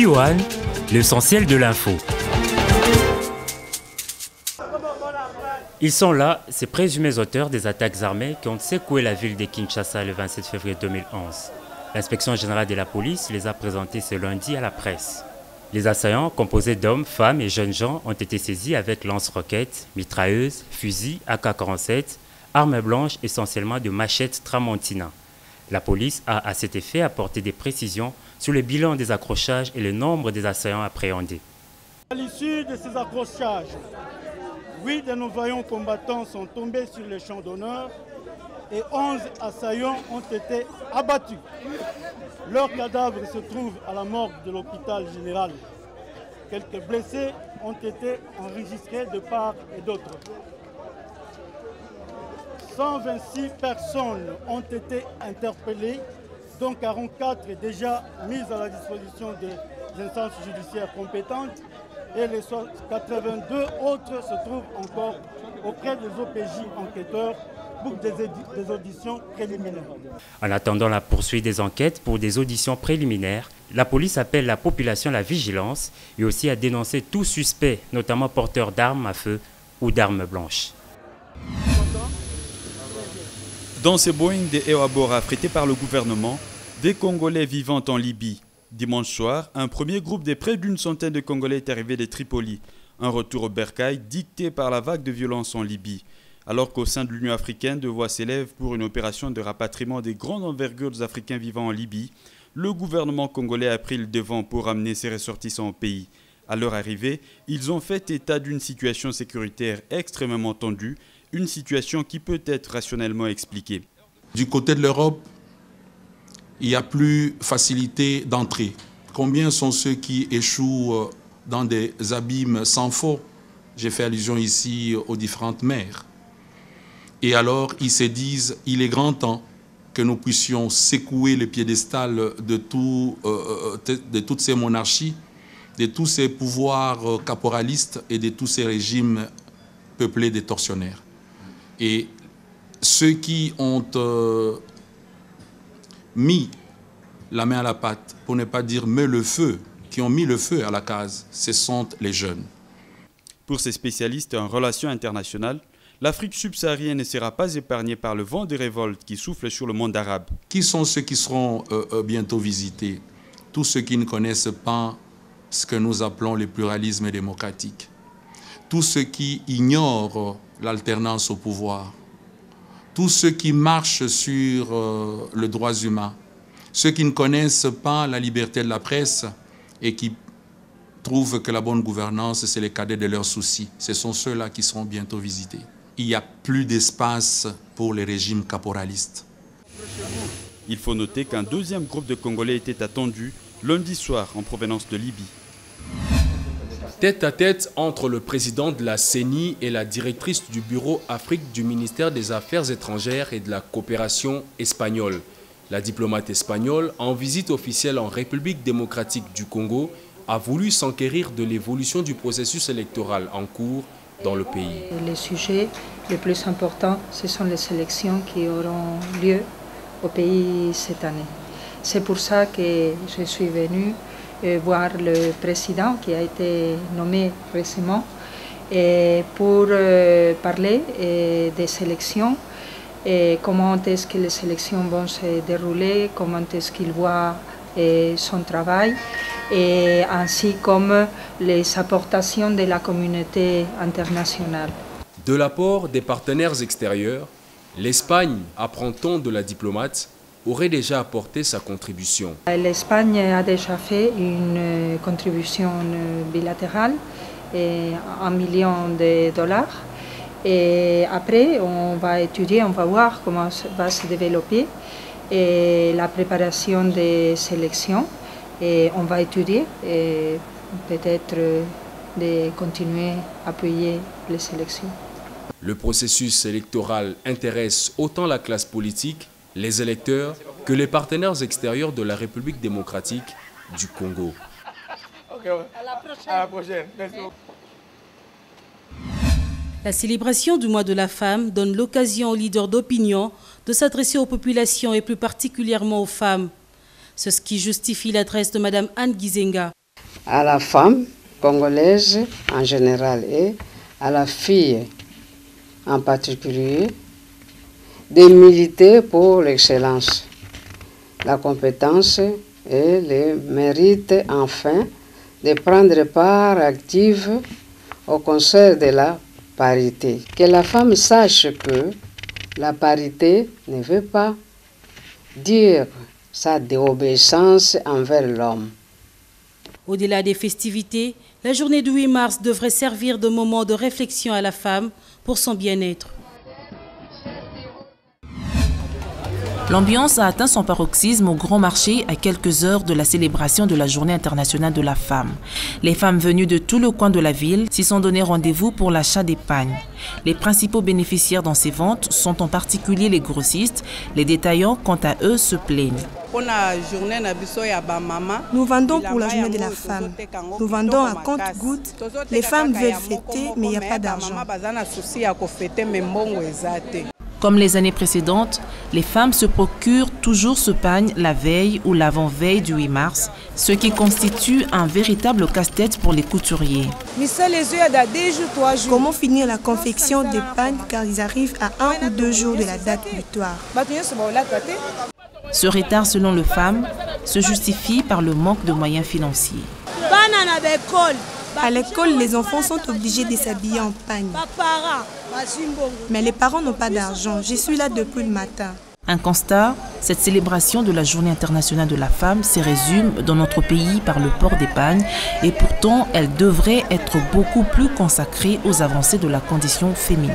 B1, l'essentiel de l'info. Ils sont là, ces présumés auteurs des attaques armées qui ont secoué la ville de Kinshasa le 27 février 2011. L'inspection générale de la police les a présentés ce lundi à la presse. Les assaillants, composés d'hommes, femmes et jeunes gens, ont été saisis avec lance-roquettes, mitrailleuses, fusils, AK-47, armes blanches, essentiellement de machettes Tramontina. La police a à cet effet apporté des précisions sur le bilan des accrochages et le nombre des assaillants appréhendés. À l'issue de ces accrochages, 8 de nos vaillants combattants sont tombés sur le champ d'honneur et 11 assaillants ont été abattus. Leurs cadavres se trouvent à la morgue de l'hôpital général. Quelques blessés ont été enregistrés de part et d'autre. 126 personnes ont été interpellées, dont 44 déjà mises à la disposition des instances judiciaires compétentes et les 82 autres se trouvent encore auprès des OPJ enquêteurs pour des auditions préliminaires. En attendant la poursuite des enquêtes pour des auditions préliminaires, la police appelle la population à la vigilance et aussi à dénoncer tout suspect, notamment porteur d'armes à feu ou d'armes blanches. Dans ces Boeing de Ewa Bora affrétés par le gouvernement, des Congolais vivant en Libye. Dimanche soir, un premier groupe de près d'une centaine de Congolais est arrivé de Tripoli. Un retour au bercail dicté par la vague de violence en Libye. Alors qu'au sein de l'Union africaine, deux voix s'élèvent pour une opération de rapatriement des grandes envergures des Africains vivant en Libye, le gouvernement congolais a pris le devant pour amener ses ressortissants au pays. À leur arrivée, ils ont fait état d'une situation sécuritaire extrêmement tendue, une situation qui peut être rationnellement expliquée. Du côté de l'Europe, il n'y a plus facilité d'entrée. Combien sont ceux qui échouent dans des abîmes sans fond? J'ai fait allusion ici aux différentes mers. Et alors, ils se disent, il est grand temps que nous puissions secouer le piédestal de toutes ces monarchies, de tous ces pouvoirs caporalistes et de tous ces régimes peuplés de tortionnaires. Et ceux qui ont mis la main à la pâte, pour ne pas dire met le feu, qui ont mis le feu à la case, ce sont les jeunes. Pour ces spécialistes en relations internationales, l'Afrique subsaharienne ne sera pas épargnée par le vent des révoltes qui souffle sur le monde arabe. Qui sont ceux qui seront bientôt visités? Tous ceux qui ne connaissent pas ce que nous appelons le pluralisme démocratique. Tous ceux qui ignorent l'alternance au pouvoir. Tous ceux qui marchent sur les droits humains. Ceux qui ne connaissent pas la liberté de la presse et qui trouvent que la bonne gouvernance, c'est le cadet de leurs soucis. Ce sont ceux-là qui seront bientôt visités. Il n'y a plus d'espace pour les régimes caporalistes. Il faut noter qu'un deuxième groupe de Congolais était attendu lundi soir en provenance de Libye. Tête à tête entre le président de la CENI et la directrice du bureau Afrique du ministère des Affaires étrangères et de la coopération espagnole. La diplomate espagnole, en visite officielle en République démocratique du Congo, a voulu s'enquérir de l'évolution du processus électoral en cours dans le pays. Les sujets les plus importants, ce sont les élections qui auront lieu au pays cette année. C'est pour ça que je suis venue voir le président qui a été nommé récemment pour parler des élections et comment est-ce que les élections vont se dérouler, comment est-ce qu'il voit son travail et ainsi comme les apportations de la communauté internationale. De l'apport des partenaires extérieurs, l'Espagne, apprend-on de la diplomate, aurait déjà apporté sa contribution. L'Espagne a déjà fait une contribution bilatérale, $1 million. Et après, on va étudier, on va voir comment va se développer la préparation des élections. Et on va étudier et peut-être de continuer à appuyer les élections. Le processus électoral intéresse autant la classe politique, les électeurs, que les partenaires extérieurs de la République démocratique du Congo. À la prochaine. La célébration du mois de la femme donne l'occasion aux leaders d'opinion de s'adresser aux populations et plus particulièrement aux femmes. C'est ce qui justifie l'adresse de Mme Anne Gizenga. à la femme congolaise en général et à la fille en particulier de militer pour l'excellence, la compétence et le mérite, enfin, de prendre part active au concert de la parité. Que la femme sache que la parité ne veut pas dire sa déobéissance envers l'homme. Au-delà des festivités, la journée du 8 mars devrait servir de moment de réflexion à la femme pour son bien-être. L'ambiance a atteint son paroxysme au Grand Marché à quelques heures de la célébration de la Journée internationale de la femme. Les femmes venues de tout le coin de la ville s'y sont donné rendez-vous pour l'achat des pagnes. Les principaux bénéficiaires dans ces ventes sont en particulier les grossistes. Les détaillants, quant à eux, se plaignent. Nous vendons pour la journée de la femme. Nous vendons à compte-gouttes. Les femmes veulent fêter, mais il n'y a pas d'argent. Comme les années précédentes, les femmes se procurent toujours ce pagne la veille ou l'avant-veille du 8 mars, ce qui constitue un véritable casse-tête pour les couturiers. Comment finir la confection des pagnes car ils arrivent à 1 ou 2 jours de la date butoir? Ce retard, selon les femmes, se justifie par le manque de moyens financiers. À l'école, les enfants sont obligés de s'habiller en pagne. Mais les parents n'ont pas d'argent. Je suis là depuis le matin. Un constat, cette célébration de la Journée internationale de la femme se résume dans notre pays par le port des pagnes et pourtant elle devrait être beaucoup plus consacrée aux avancées de la condition féminine.